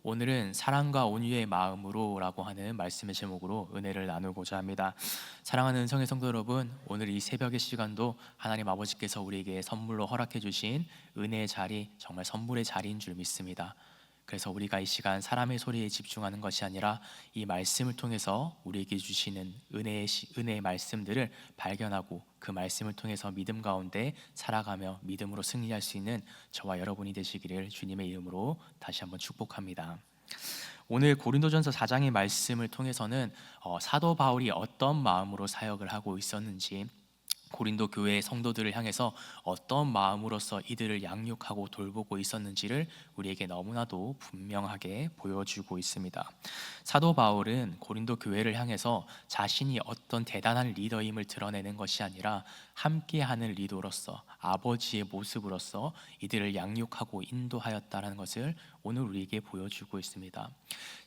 오늘은 사랑과 온유의 마음으로라고 하는 말씀의 제목으로 은혜를 나누고자 합니다. 사랑하는 성의 성도 여러분, 오늘 이 새벽의 시간도 하나님 아버지께서 우리에게 선물로 허락해 주신 은혜의 자리, 정말 선물의 자리인 줄 믿습니다. 그래서 우리가 이 시간 사람의 소리에 집중하는 것이 아니라 이 말씀을 통해서 우리에게 주시는 은혜의 말씀들을 발견하고 그 말씀을 통해서 믿음 가운데 살아가며 믿음으로 승리할 수 있는 저와 여러분이 되시기를 주님의 이름으로 다시 한번 축복합니다. 오늘 고린도전서 4장의 말씀을 통해서는 사도 바울이 어떤 마음으로 사역을 하고 있었는지, 고린도 교회의 성도들을 향해서 어떤 마음으로서 이들을 양육하고 돌보고 있었는지를 우리에게 너무나도 분명하게 보여주고 있습니다. 사도 바울은 고린도 교회를 향해서 자신이 어떤 대단한 리더임을 드러내는 것이 아니라 함께하는 리더로서, 아버지의 모습으로서 이들을 양육하고 인도하였다는 것을 오늘 우리에게 보여주고 있습니다.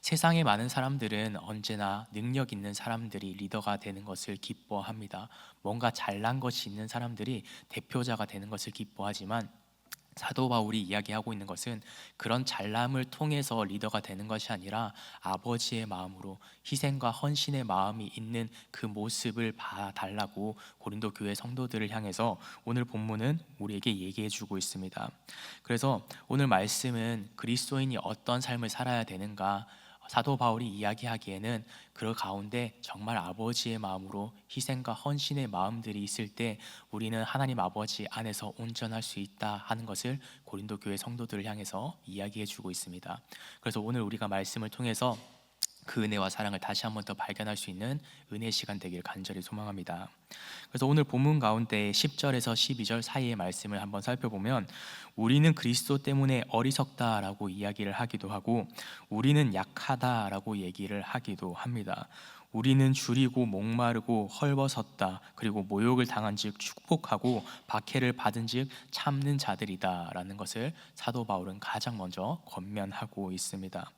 세상의 많은 사람들은 언제나 능력 있는 사람들이 리더가 되는 것을 기뻐합니다. 뭔가 잘난 것이 있는 사람들이 대표자가 되는 것을 기뻐하지만, 사도 바울이 이야기하고 있는 것은 그런 잘남을 통해서 리더가 되는 것이 아니라 아버지의 마음으로 희생과 헌신의 마음이 있는 그 모습을 봐달라고 고린도 교회 성도들을 향해서 오늘 본문은 우리에게 얘기해 주고 있습니다. 그래서 오늘 말씀은 그리스도인이 어떤 삶을 살아야 되는가, 사도 바울이 이야기하기에는 그 가운데 정말 아버지의 마음으로 희생과 헌신의 마음들이 있을 때 우리는 하나님 아버지 안에서 온전할 수 있다 하는 것을 고린도 교회 성도들을 향해서 이야기해 주고 있습니다. 그래서 오늘 우리가 말씀을 통해서 그 은혜와 사랑을 다시 한번 더 발견할 수 있는 은혜 시간 되기를 간절히 소망합니다. 그래서 오늘 본문 가운데 10절에서 12절 사이의 말씀을 한번 살펴보면, 우리는 그리스도 때문에 어리석다라고 이야기를 하기도 하고 우리는 약하다라고 얘기를 하기도 합니다. 우리는 줄이고 목마르고 헐벗었다, 그리고 모욕을 당한 즉 축복하고 박해를 받은 즉 참는 자들이다 라는 것을 사도 바울은 가장 먼저 권면하고 있습니다.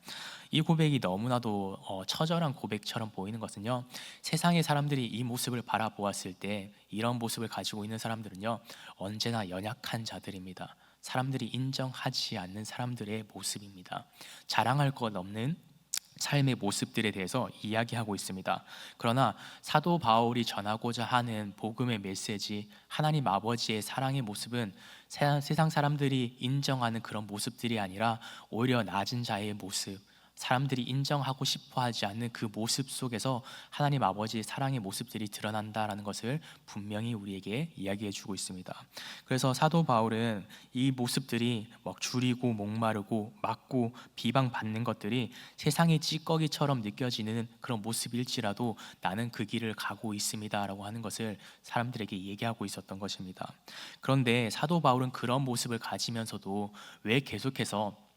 이 고백이 너무나도 처절한 고백처럼 보이는 것은요, 세상의 사람들이 이 모습을 바라보았을 때 이런 모습을 가지고 있는 사람들은요 언제나 연약한 자들입니다. 사람들이 인정하지 않는 사람들의 모습입니다. 자랑할 것 없는 삶의 모습들에 대해서 이야기하고 있습니다. 그러나 사도 바울이 전하고자 하는 복음의 메시지, 하나님 아버지의 사랑의 모습은 세상 사람들이 인정하는 그런 모습들이 아니라 오히려 낮은 자의 모습, 사람들이 인정하고 싶어 하지 않는 그 모습 속에서 하나님 아버지의 사랑의 모습들이 드러난다라는 것을 분명히 우리에게 이야기해 주고 있습니다. 그래서 사도 바울은 이 모습들이 막 줄이고 목마르고 맞고 비방받는 것들이 세상의 찌꺼기처럼 느껴지는 그런 모습일지라도 나는 그 길을 가고 있습니다 라고 하는 것을 사람들에게 얘기하고 있었던 것입니다. 그런데 사도 바울은 그런 모습을 가지면서도 왜 계속해서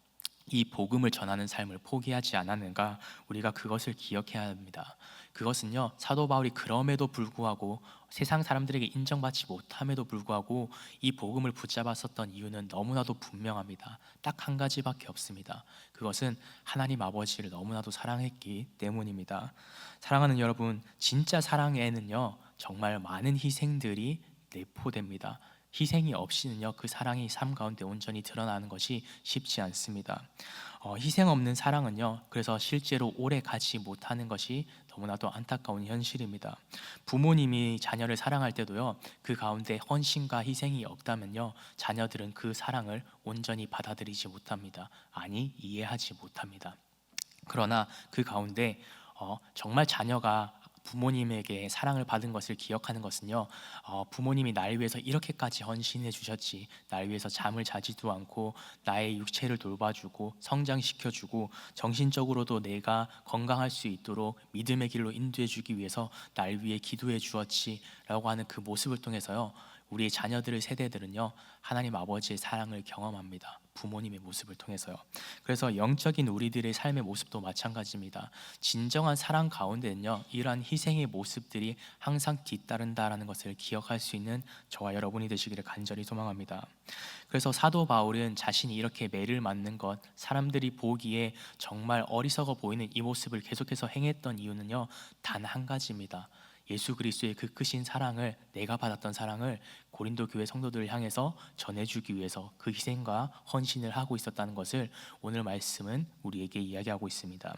이 복음을 전하는 삶을 포기하지 않았는가? 우리가 그것을 기억해야 합니다. 그것은요, 사도 바울이 그럼에도 불구하고 세상 사람들에게 인정받지 못함에도 불구하고 이 복음을 붙잡았었던 이유는 너무나도 분명합니다. 딱 한 가지밖에 없습니다. 그것은 하나님 아버지를 너무나도 사랑했기 때문입니다. 사랑하는 여러분, 진짜 사랑에는요 정말 많은 희생들이 내포됩니다. 희생이 없이는요 그 사랑이 삶 가운데 온전히 드러나는 것이 쉽지 않습니다. 희생 없는 사랑은요 그래서 실제로 오래 가지 못하는 것이 너무나도 안타까운 현실입니다. 부모님이 자녀를 사랑할 때도요 그 가운데 헌신과 희생이 없다면요 자녀들은 그 사랑을 온전히 받아들이지 못합니다. 아니, 이해하지 못합니다. 그러나 그 가운데 정말 자녀가 부모님에게 사랑을 받은 것을 기억하는 것은요, 부모님이 날 위해서 이렇게까지 헌신해 주셨지, 날 위해서 잠을 자지도 않고 나의 육체를 돌봐주고 성장시켜주고 정신적으로도 내가 건강할 수 있도록 믿음의 길로 인도해 주기 위해서 날 위해 기도해 주었지 라고 하는 그 모습을 통해서요 우리의 자녀들의 세대들은요 하나님 아버지의 사랑을 경험합니다. 부모님의 모습을 통해서요. 그래서 영적인 우리들의 삶의 모습도 마찬가지입니다. 진정한 사랑 가운데는요 이러한 희생의 모습들이 항상 뒤따른다라는 것을 기억할 수 있는 저와 여러분이 되시기를 간절히 소망합니다. 그래서 사도 바울은 자신이 이렇게 매를 맞는 것, 사람들이 보기에 정말 어리석어 보이는 이 모습을 계속해서 행했던 이유는요 단 한 가지입니다. 예수 그리스도의 그 크신 사랑을, 내가 받았던 사랑을 고린도 교회 성도들을 향해서 전해주기 위해서 그 희생과 헌신을 하고 있었다는 것을 오늘 말씀은 우리에게 이야기하고 있습니다.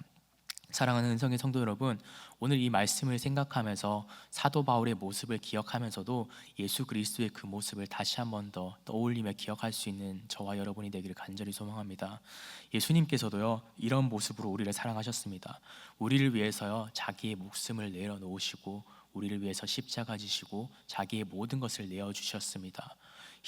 사랑하는 은성의 성도 여러분, 오늘 이 말씀을 생각하면서 사도 바울의 모습을 기억하면서도 예수 그리스도의 그 모습을 다시 한 번 더 떠올리며 기억할 수 있는 저와 여러분이 되기를 간절히 소망합니다. 예수님께서도요, 이런 모습으로 우리를 사랑하셨습니다. 우리를 위해서요, 자기의 목숨을 내려놓으시고 우리를 위해서 십자가 지시고 자기의 모든 것을 내어주셨습니다.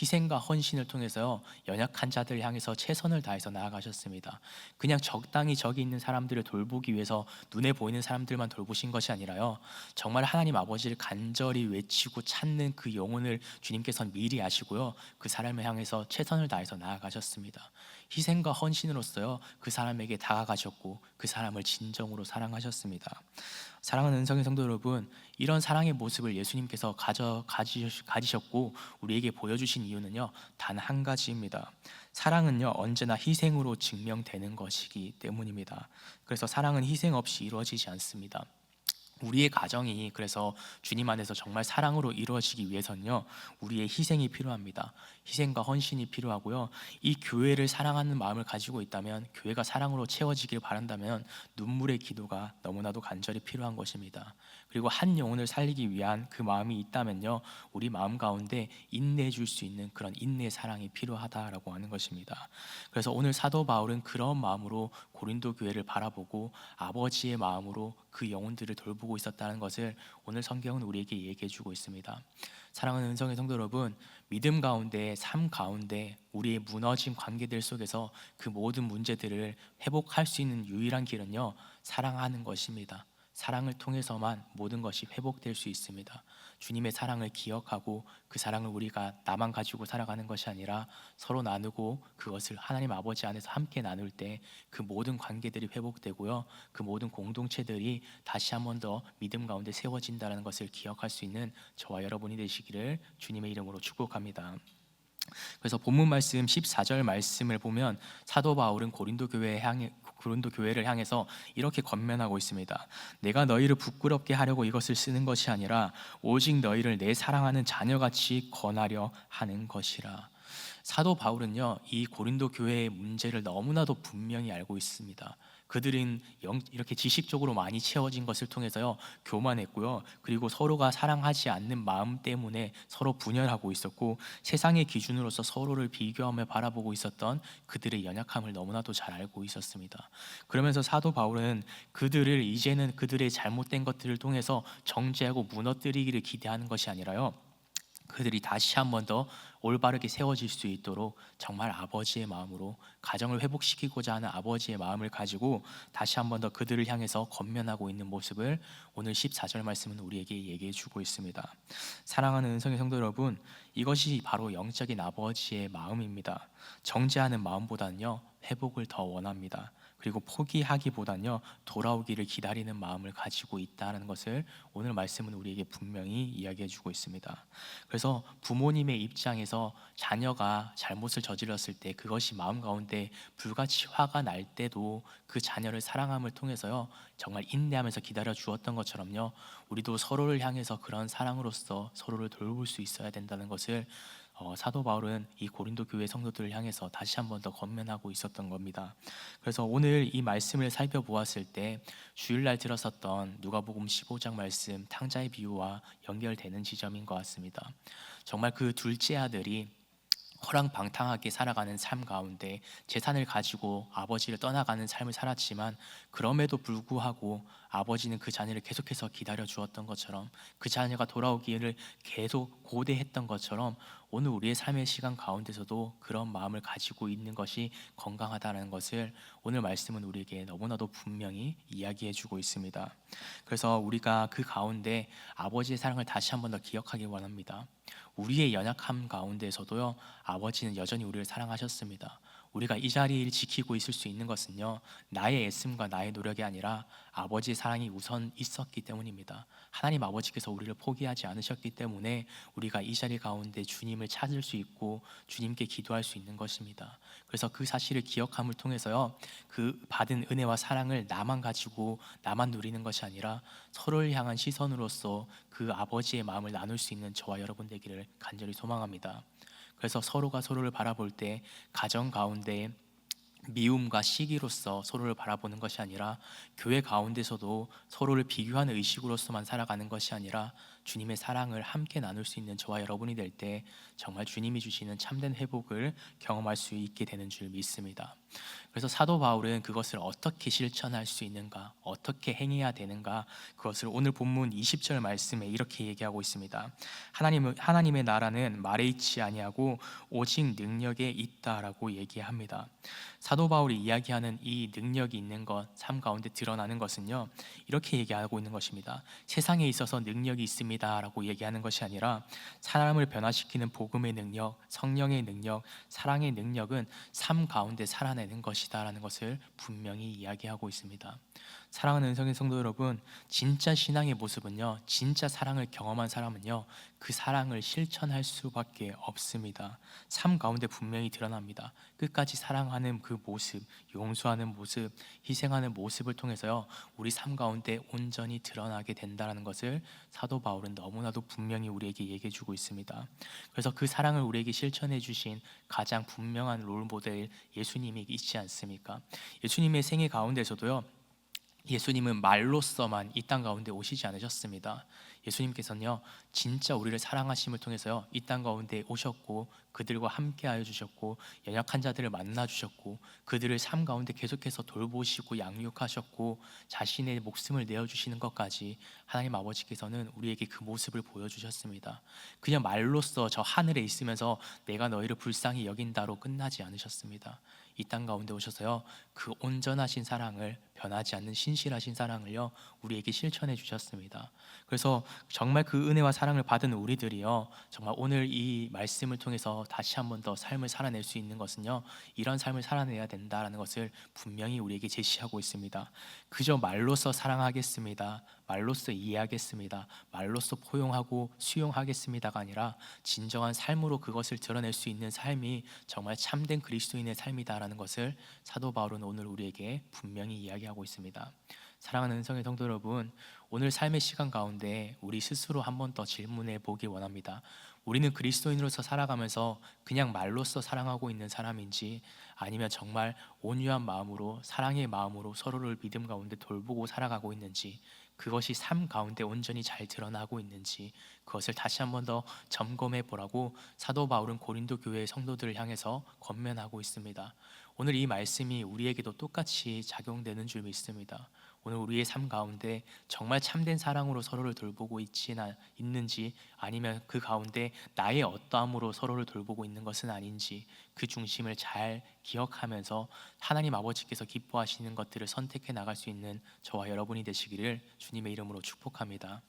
희생과 헌신을 통해서요, 연약한 자들을 향해서 최선을 다해서 나아가셨습니다. 그냥 적당히 저기 있는 사람들을 돌보기 위해서 눈에 보이는 사람들만 돌보신 것이 아니라요, 정말 하나님 아버지를 간절히 외치고 찾는 그 영혼을 주님께서는 미리 아시고요, 그 사람을 향해서 최선을 다해서 나아가셨습니다. 희생과 헌신으로써요, 그 사람에게 다가가셨고 그 사람을 진정으로 사랑하셨습니다. 사랑하는 은성의 성도 여러분, 이런 사랑의 모습을 예수님께서 가지셨고 우리에게 보여주신 이유는요, 단 한 가지입니다. 사랑은요, 언제나 희생으로 증명되는 것이기 때문입니다. 그래서 사랑은 희생 없이 이루어지지 않습니다. 우리의 가정이 그래서 주님 안에서 정말 사랑으로 이루어지기 위해서는요, 우리의 희생이 필요합니다. 희생과 헌신이 필요하고요, 이 교회를 사랑하는 마음을 가지고 있다면, 교회가 사랑으로 채워지길 바란다면 눈물의 기도가 너무나도 간절히 필요한 것입니다. 그리고 한 영혼을 살리기 위한 그 마음이 있다면요, 우리 마음 가운데 인내해 줄 수 있는 그런 인내 사랑이 필요하다라고 하는 것입니다. 그래서 오늘 사도 바울은 그런 마음으로 고린도 교회를 바라보고 아버지의 마음으로 그 영혼들을 돌보고 있었다는 것을 오늘 성경은 우리에게 얘기해 주고 있습니다. 사랑하는 은성의 성도 여러분, 믿음 가운데, 삶 가운데 우리의 무너진 관계들 속에서 그 모든 문제들을 회복할 수 있는 유일한 길은요, 사랑하는 것입니다. 사랑을 통해서만 모든 것이 회복될 수 있습니다. 주님의 사랑을 기억하고 그 사랑을 우리가 나만 가지고 살아가는 것이 아니라 서로 나누고 그것을 하나님 아버지 안에서 함께 나눌 때 그 모든 관계들이 회복되고요, 그 모든 공동체들이 다시 한 번 더 믿음 가운데 세워진다는 것을 기억할 수 있는 저와 여러분이 되시기를 주님의 이름으로 축복합니다. 그래서 본문 말씀 14절 말씀을 보면 사도 바울은 고린도 교회를 향해서 이렇게 권면하고 있습니다. 내가 너희를 부끄럽게 하려고 이것을 쓰는 것이 아니라 오직 너희를 내 사랑하는 자녀같이 권하려 하는 것이라. 사도 바울은요, 이 고린도 교회의 문제를 너무나도 분명히 알고 있습니다. 그들은 이렇게 지식적으로 많이 채워진 것을 통해서요, 교만했고요, 그리고 서로가 사랑하지 않는 마음 때문에 서로 분열하고 있었고, 세상의 기준으로서 서로를 비교하며 바라보고 있었던 그들의 연약함을 너무나도 잘 알고 있었습니다. 그러면서 사도 바울은 그들을 이제는 그들의 잘못된 것들을 통해서 정죄하고 무너뜨리기를 기대하는 것이 아니라요, 그들이 다시 한 번 더 올바르게 세워질 수 있도록 정말 아버지의 마음으로, 가정을 회복시키고자 하는 아버지의 마음을 가지고 다시 한 번 더 그들을 향해서 권면하고 있는 모습을 오늘 14절 말씀은 우리에게 얘기해 주고 있습니다. 사랑하는 은성의 성도 여러분, 이것이 바로 영적인 아버지의 마음입니다. 정죄하는 마음보다는요, 회복을 더 원합니다. 그리고 포기하기보다는요, 돌아오기를 기다리는 마음을 가지고 있다는 것을 오늘 말씀은 우리에게 분명히 이야기해 주고 있습니다. 그래서 부모님의 입장에서 자녀가 잘못을 저질렀을 때 그것이 마음 가운데 불같이 화가 날 때도 그 자녀를 사랑함을 통해서요, 정말 인내하면서 기다려 주었던 것처럼요, 우리도 서로를 향해서 그런 사랑으로서 서로를 돌볼 수 있어야 된다는 것을 사도 바울은 이 고린도 교회 성도들을 향해서 다시 한 번 더 권면하고 있었던 겁니다. 그래서 오늘 이 말씀을 살펴보았을 때 주일날 들었었던 누가복음 15장 말씀 탕자의 비유와 연결되는 지점인 것 같습니다. 정말 그 둘째 아들이 허랑방탕하게 살아가는 삶 가운데 재산을 가지고 아버지를 떠나가는 삶을 살았지만, 그럼에도 불구하고 아버지는 그 자녀를 계속해서 기다려 주었던 것처럼, 그 자녀가 돌아오기를 계속 고대했던 것처럼, 오늘 우리의 삶의 시간 가운데서도 그런 마음을 가지고 있는 것이 건강하다는 것을 오늘 말씀은 우리에게 너무나도 분명히 이야기해 주고 있습니다. 그래서 우리가 그 가운데 아버지의 사랑을 다시 한 번 더 기억하기 원합니다. 우리의 연약함 가운데서도요, 아버지는 여전히 우리를 사랑하셨습니다. 우리가 이 자리를 지키고 있을 수 있는 것은요, 나의 애씀과 나의 노력이 아니라 아버지의 사랑이 우선 있었기 때문입니다. 하나님 아버지께서 우리를 포기하지 않으셨기 때문에 우리가 이 자리 가운데 주님을 찾을 수 있고 주님께 기도할 수 있는 것입니다. 그래서 그 사실을 기억함을 통해서요, 그 받은 은혜와 사랑을 나만 가지고 나만 누리는 것이 아니라 서로를 향한 시선으로서 그 아버지의 마음을 나눌 수 있는 저와 여러분 되기를 간절히 소망합니다. 그래서 서로가 서로를 바라볼 때 가정 가운데 미움과 시기로서 서로를 바라보는 것이 아니라, 교회 가운데서도 서로를 비교하는 의식으로서만 살아가는 것이 아니라 주님의 사랑을 함께 나눌 수 있는 저와 여러분이 될 때 정말 주님이 주시는 참된 회복을 경험할 수 있게 되는 줄 믿습니다. 그래서 사도 바울은 그것을 어떻게 실천할 수 있는가, 어떻게 행해야 되는가, 그것을 오늘 본문 20절 말씀에 이렇게 얘기하고 있습니다. 하나님의 나라는 말에 있지 아니하고 오직 능력에 있다라고 얘기합니다. 사도 바울이 이야기하는 이 능력이 있는 것, 삶 가운데 드러나는 것은요, 이렇게 얘기하고 있는 것입니다. 세상에 있어서 능력이 있습니다 라고 얘기하는 것이 아니라, 사람을 변화시키는 복음의 능력, 성령의 능력, 사랑의 능력은 삶 가운데 살아내는 것이다 라는 것을 분명히 이야기하고 있습니다. 사랑하는 성의 성도 여러분, 진짜 신앙의 모습은요, 진짜 사랑을 경험한 사람은요, 그 사랑을 실천할 수밖에 없습니다. 삶 가운데 분명히 드러납니다. 끝까지 사랑하는 그 모습, 용서하는 모습, 희생하는 모습을 통해서요, 우리 삶 가운데 온전히 드러나게 된다는 것을 사도 바울은 너무나도 분명히 우리에게 얘기해 주고 있습니다. 그래서 그 사랑을 우리에게 실천해 주신 가장 분명한 롤모델 예수님이 있지 않습니까? 예수님의 생애 가운데서도요, 예수님은 말로서만 이 땅 가운데 오시지 않으셨습니다. 예수님께서는요, 진짜 우리를 사랑하심을 통해서요, 이 땅 가운데 오셨고 그들과 함께하여 주셨고 연약한 자들을 만나 주셨고 그들을 삶 가운데 계속해서 돌보시고 양육하셨고 자신의 목숨을 내어 주시는 것까지 하나님 아버지께서는 우리에게 그 모습을 보여주셨습니다. 그냥 말로써 저 하늘에 있으면서 내가 너희를 불쌍히 여긴다로 끝나지 않으셨습니다. 이 땅 가운데 오셔서요, 그 온전하신 사랑을, 변하지 않는 신실하신 사랑을요, 우리에게 실천해 주셨습니다. 그래서 정말 그 은혜와 사랑을 받은 우리들이요, 정말 오늘 이 말씀을 통해서 다시 한 번 더 삶을 살아낼 수 있는 것은요, 이런 삶을 살아내야 된다라는 것을 분명히 우리에게 제시하고 있습니다. 그저 말로써 사랑하겠습니다, 말로써 이해하겠습니다, 말로써 포용하고 수용하겠습니다가 아니라 진정한 삶으로 그것을 드러낼 수 있는 삶이 정말 참된 그리스도인의 삶이다라는 것을 사도 바울은 오늘 우리에게 분명히 이야기하고 있습니다. 사랑하는 성의 성도 여러분, 오늘 삶의 시간 가운데 우리 스스로 한 번 더 질문해 보기 원합니다. 우리는 그리스도인으로서 살아가면서 그냥 말로써 사랑하고 있는 사람인지, 아니면 정말 온유한 마음으로, 사랑의 마음으로 서로를 믿음 가운데 돌보고 살아가고 있는지, 그것이 삶 가운데 온전히 잘 드러나고 있는지, 그것을 다시 한 번 더 점검해 보라고 사도 바울은 고린도 교회의 성도들을 향해서 권면하고 있습니다. 오늘 이 말씀이 우리에게도 똑같이 작용되는 줄 믿습니다. 오늘 우리의 삶 가운데 정말 참된 사랑으로 서로를 돌보고 있는지, 아니면 그 가운데 나의 어떠함으로 서로를 돌보고 있는 것은 아닌지, 그 중심을 잘 기억하면서 하나님 아버지께서 기뻐하시는 것들을 선택해 나갈 수 있는 저와 여러분이 되시기를 주님의 이름으로 축복합니다.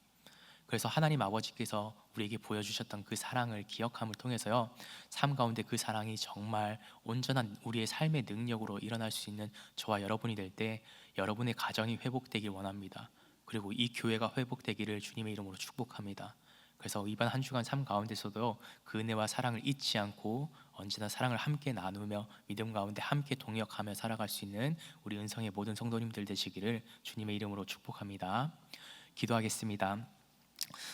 그래서 하나님 아버지께서 우리에게 보여주셨던 그 사랑을 기억함을 통해서요, 삶 가운데 그 사랑이 정말 온전한 우리의 삶의 능력으로 일어날 수 있는 저와 여러분이 될 때 여러분의 가정이 회복되길 원합니다. 그리고 이 교회가 회복되기를 주님의 이름으로 축복합니다. 그래서 이번 한 주간 삶 가운데서도 그 은혜와 사랑을 잊지 않고 언제나 사랑을 함께 나누며 믿음 가운데 함께 동역하며 살아갈 수 있는 우리 은성의 모든 성도님들 되시기를 주님의 이름으로 축복합니다. 기도하겠습니다.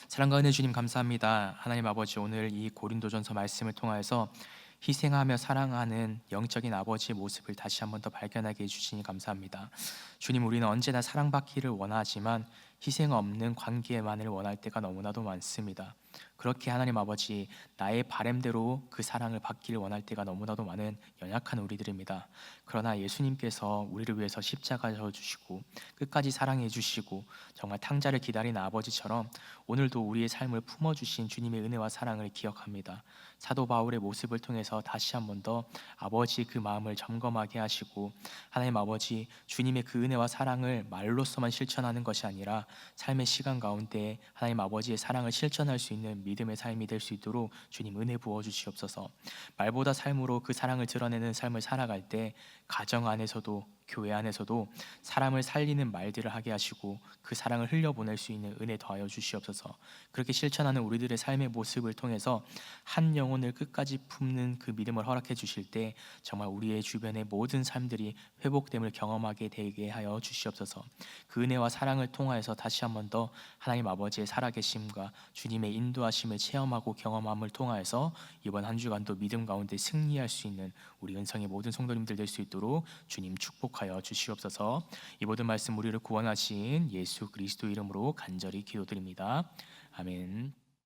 사랑과 은혜 주님 감사합니다. 하나님 아버지, 오늘 이 고린도전서 말씀을 통하여서 희생하며 사랑하는 영적인 아버지의 모습을 다시 한 번 더 발견하게 해주시니 감사합니다. 주님, 우리는 언제나 사랑받기를 원하지만 희생 없는 관계만을 원할 때가 너무나도 많습니다. 그렇게 하나님 아버지, 나의 바램대로 그 사랑을 받기를 원할 때가 너무나도 많은 연약한 우리들입니다. 그러나 예수님께서 우리를 위해서 십자가 져 주시고 끝까지 사랑해 주시고 정말 탕자를 기다리는 아버지처럼 오늘도 우리의 삶을 품어주신 주님의 은혜와 사랑을 기억합니다. 사도 바울의 모습을 통해서 다시 한 번 더 아버지 그 마음을 점검하게 하시고, 하나님 아버지, 주님의 그 은혜와 사랑을 말로서만 실천하는 것이 아니라 삶과 삶의 시간 가운데 하나님 아버지의 사랑을 실천할 수 있는 믿음의 삶이 될 수 있도록 주님 은혜 부어 주시옵소서. 말보다 삶으로 그 사랑을 드러내는 삶을 살아갈 때 가정 안에서도 교회 안에서도 사람을 살리는 말들을 하게 하시고 그 사랑을 흘려보낼 수 있는 은혜 더하여 주시옵소서. 그렇게 실천하는 우리들의 삶의 모습을 통해서 한 영혼을 끝까지 품는 그 믿음을 허락해 주실 때 정말 우리의 주변의 모든 삶들이 회복됨을 경험하게 되게 하여 주시옵소서. 그 은혜와 사랑을 통하여서 다시 한 번 더 하나님 아버지의 살아계심과 주님의 인도하심을 체험하고 경험함을 통하여서 이번 한 주간도 믿음 가운데 승리할 수 있는 우리 은성의 모든 성도님들 될 수 있도록 주님 축복하여 주시옵소서. 이 모든 말씀 우리를 구원하신 예수 그리스도 이름으로 간절히 기도드립니다. 아멘.